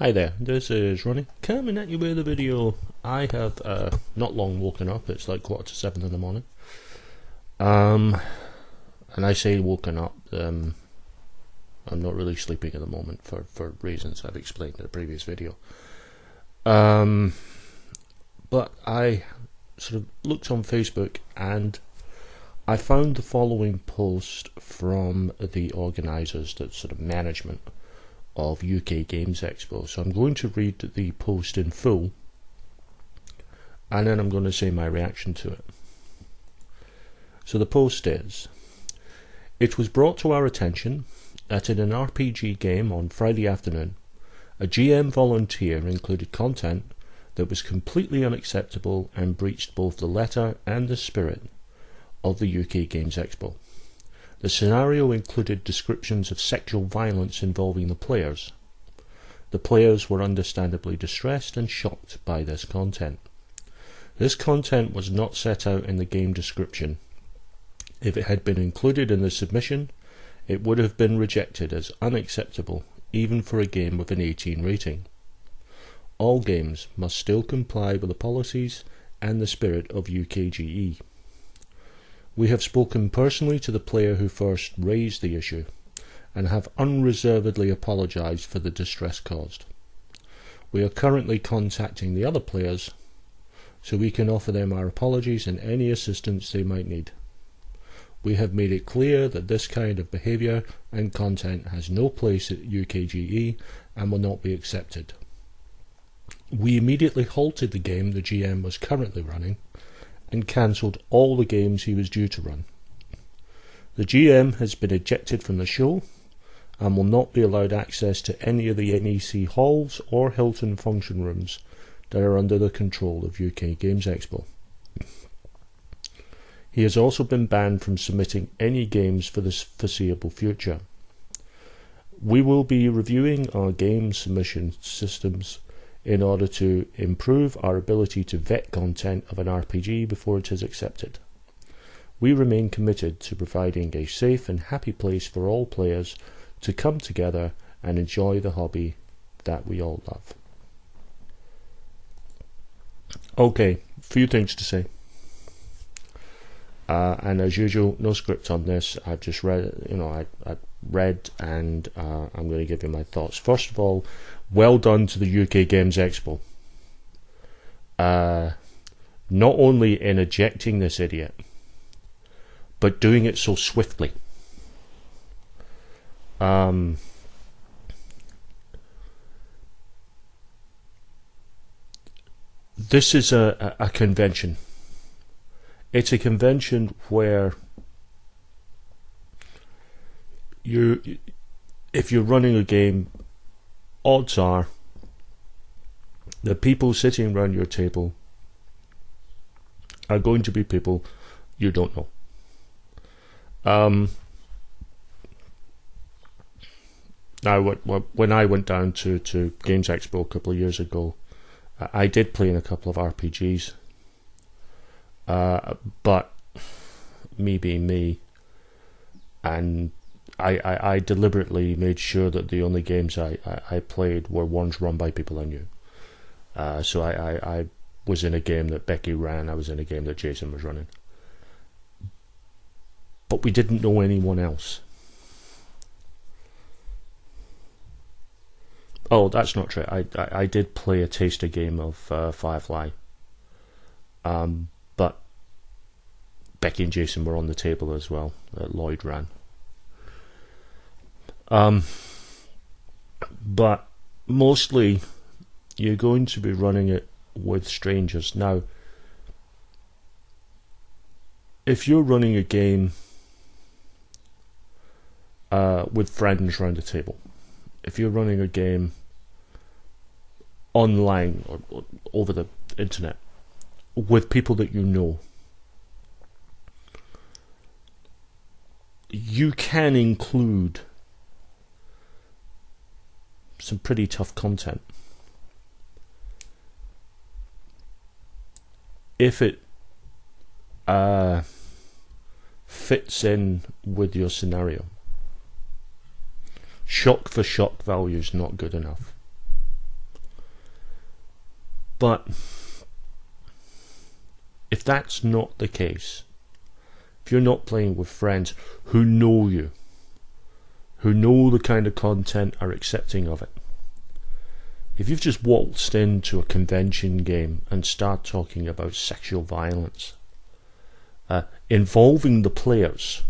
Hi there, this is Ronnie, coming at you with a video. I have not long woken up. It's like 7:15 in the morning. And I say woken up, I'm not really sleeping at the moment for reasons I've explained in the previous video. But I sort of looked on Facebook and I found the following post from the organisers, the sort of management of UK Games Expo. So I'm going to read the post in full and then I'm going to say my reaction to it. So the post is: it was brought to our attention that in an RPG game on Friday afternoon, a GM volunteer included content that was completely unacceptable and breached both the letter and the spirit of the UK Games Expo. The scenario included descriptions of sexual violence involving the players. The players were understandably distressed and shocked by this content. This content was not set out in the game description. If it had been included in the submission, it would have been rejected as unacceptable, even for a game with an 18 rating. All games must still comply with the policies and the spirit of UKGE. We have spoken personally to the player who first raised the issue and have unreservedly apologised for the distress caused. We are currently contacting the other players so we can offer them our apologies and any assistance they might need. We have made it clear that this kind of behaviour and content has no place at UKGE and will not be accepted. We immediately halted the game the GM was currently running and cancelled all the games he was due to run. The GM has been ejected from the show and will not be allowed access to any of the NEC halls or Hilton function rooms that are under the control of UK Games Expo. He has also been banned from submitting any games for the foreseeable future. We will be reviewing our game submission systems in order to improve our ability to vet content of an RPG before it is accepted. We remain committed to providing a safe and happy place for all players to come together and enjoy the hobby that we all love. Okay, few things to say. And as usual, no script on this. I've just read, I read and I'm going to give you my thoughts. First of all, well done to the UK Games Expo. Not only in ejecting this idiot, but doing it so swiftly. This is a convention. It's a convention where if you're running a game, odds are the people sitting around your table are going to be people you don't know. Now, when I went down to Games Expo a couple of years ago, I did play in a couple of RPGs. But me being me, and I deliberately made sure that the only games I played were ones run by people I knew. So I was in a game that Becky ran, I was in a game that Jason was running. But we didn't know anyone else. Oh, that's not true. I did play a taster game of Firefly. But Becky and Jason were on the table as well, that Lloyd ran. But mostly you're going to be running it with strangers. Now, if you're running a game with friends around the table, if you're running a game online or over the internet with people that you know, you can include some pretty tough content if it fits in with your scenario. Shock for shock value is not good enough. But if that's not the case, if you're not playing with friends who know you, who know the kind of content, are accepting of it, if you've just waltzed into a convention game and start talking about sexual violence involving the players,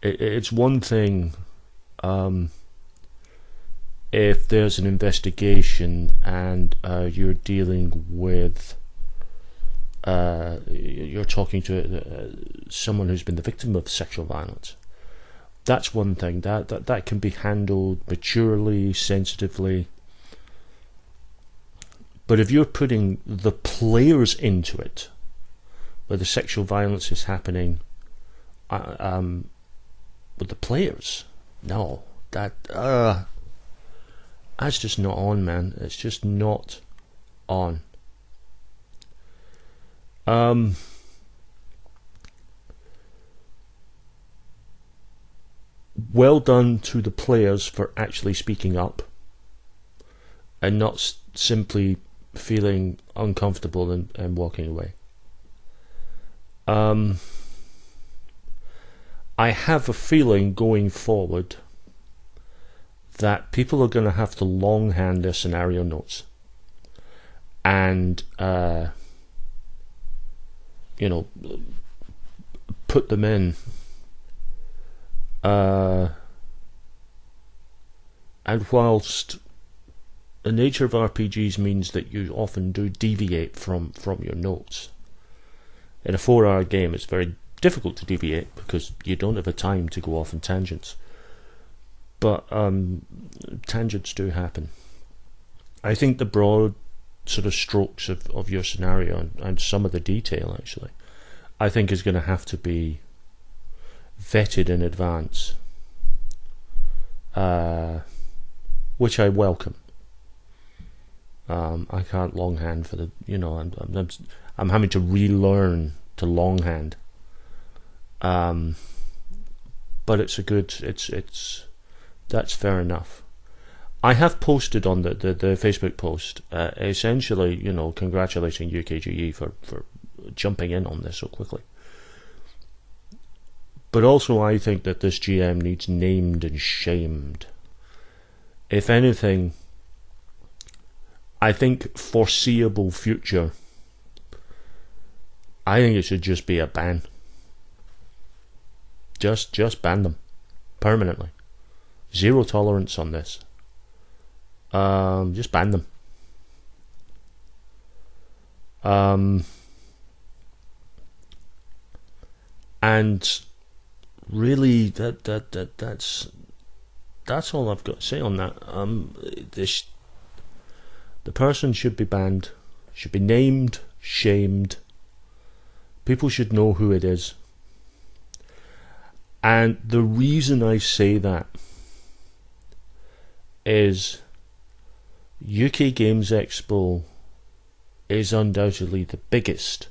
it's one thing if there's an investigation and you're dealing with you're talking to someone who's been the victim of sexual violence. That's one thing. That can be handled maturely, sensitively. But if you're putting the players into it, where the sexual violence is happening with the players, no, that's just not on, man. It's just not on. Well done to the players for actually speaking up and not simply feeling uncomfortable and walking away. I have a feeling going forward that people are going to have to longhand their scenario notes and put them in. And whilst the nature of RPGs means that you often do deviate from your notes, in a 4-hour game it's very difficult to deviate because you don't have a time to go off on tangents. But tangents do happen. I think the broad sort of strokes of your scenario and some of the detail, actually, I think is going to have to be vetted in advance, which I welcome. I can't longhand for the, I'm having to relearn to longhand. But it's a good, that's fair enough. I have posted on the Facebook post, essentially, congratulating UKGE for jumping in on this so quickly. But also I think that this GM needs named and shamed. If anything, I think foreseeable future, I think it should just be a ban. Just ban them permanently. Zero tolerance on this. Just ban them. And really, that's all I've got to say on that. The person should be banned, should be named, shamed. People should know who it is. And the reason I say that is UK Games Expo is undoubtedly the biggest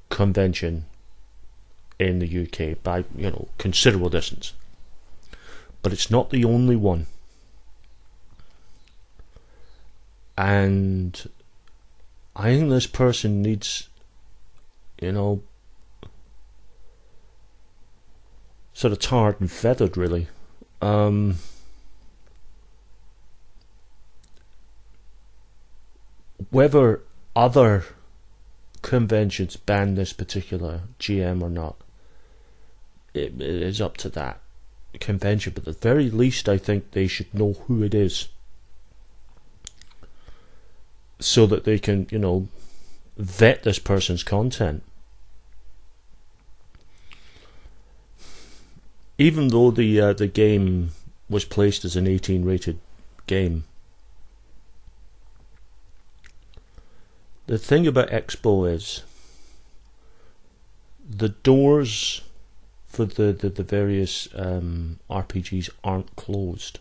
convention in the UK by considerable distance, but it's not the only one. And I think this person needs, sort of tarred and feathered, really. Whether other conventions ban this particular GM or not, it is up to that convention, but at the very least I think they should know who it is so that they can, vet this person's content. Even though the game was placed as an 18 rated game, the thing about Expo is the doors for the various RPGs aren't closed.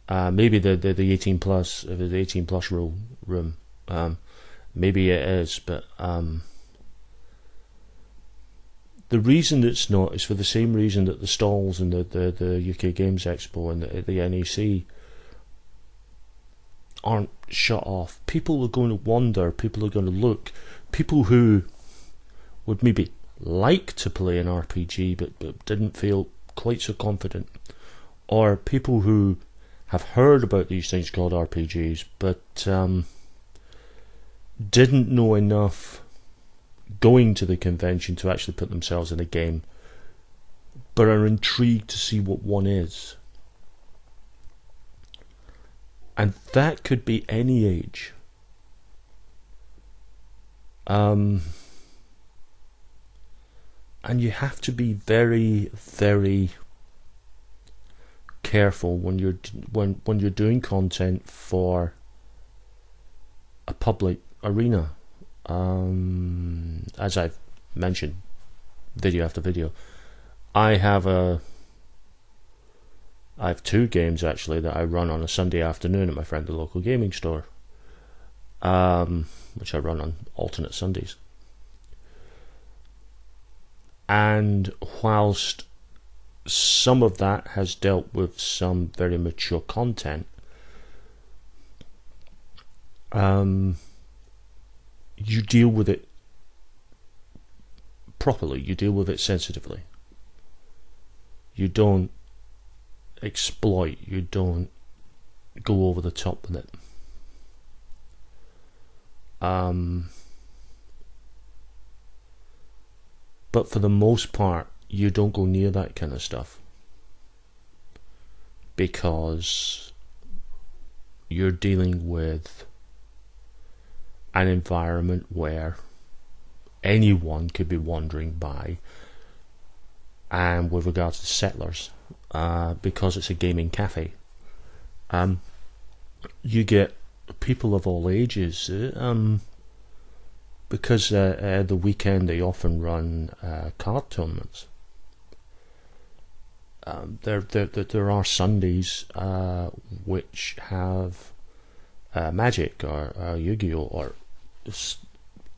Maybe the 18 plus, the 18 plus room, maybe it is, but the reason it's not is for the same reason that the stalls in the UK Games Expo and the NEC aren't shut off. People are going to wonder, people are going to look, people who would maybe like to play an RPG but didn't feel quite so confident, or people who have heard about these things called RPGs but didn't know enough going to the convention to actually put themselves in a game, but are intrigued to see what one is. And that could be any age. And you have to be very, very careful when you're doing content for a public arena. As I've mentioned, video after video, I have two games actually that I run on a Sunday afternoon at my friend the local gaming store, which I run on alternate Sundays. And whilst some of that has dealt with some very mature content, you deal with it properly, you deal with it sensitively. You don't exploit, you don't go over the top with it. But for the most part, you don't go near that kind of stuff, because you're dealing with an environment where anyone could be wandering by, and with regards to settlers, because it's a gaming cafe, you get people of all ages, because the weekend they often run card tournaments. There are Sundays which have Magic or Yu-Gi-Oh, or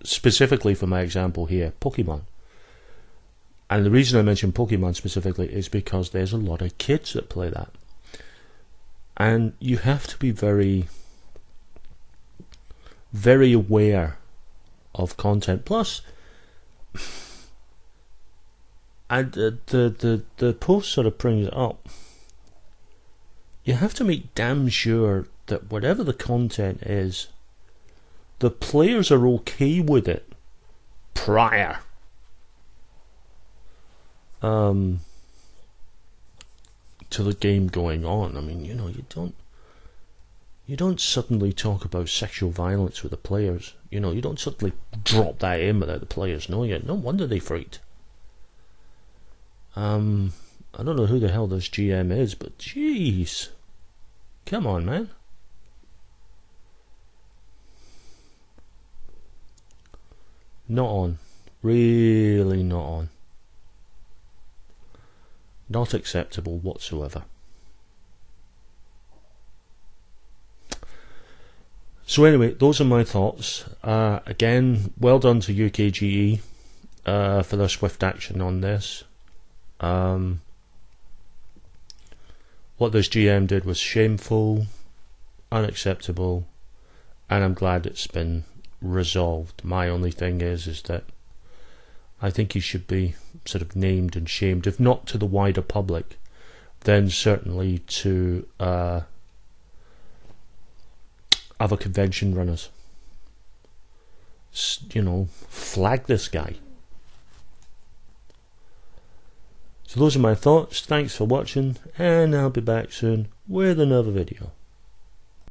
specifically for my example here, Pokemon. And the reason I mention Pokemon specifically is because there's a lot of kids that play that, and you have to be very, very aware of content. Plus, and the post sort of brings it up, you have to make damn sure that whatever the content is, the players are okay with it prior to the game going on. I mean, you don't suddenly talk about sexual violence with the players. You don't suddenly drop that in without the players knowing it. No wonder they freaked. I don't know who the hell this GM is, but jeez, come on, man. Not on. Really not on. Not acceptable whatsoever. So anyway, those are my thoughts. Again, well done to UKGE for their swift action on this. What this GM did was shameful, unacceptable, and I'm glad it's been resolved. My only thing is that I think he should be sort of named and shamed, if not to the wider public, then certainly to other convention runners. Flag this guy. So those are my thoughts. Thanks for watching, and I'll be back soon with another video.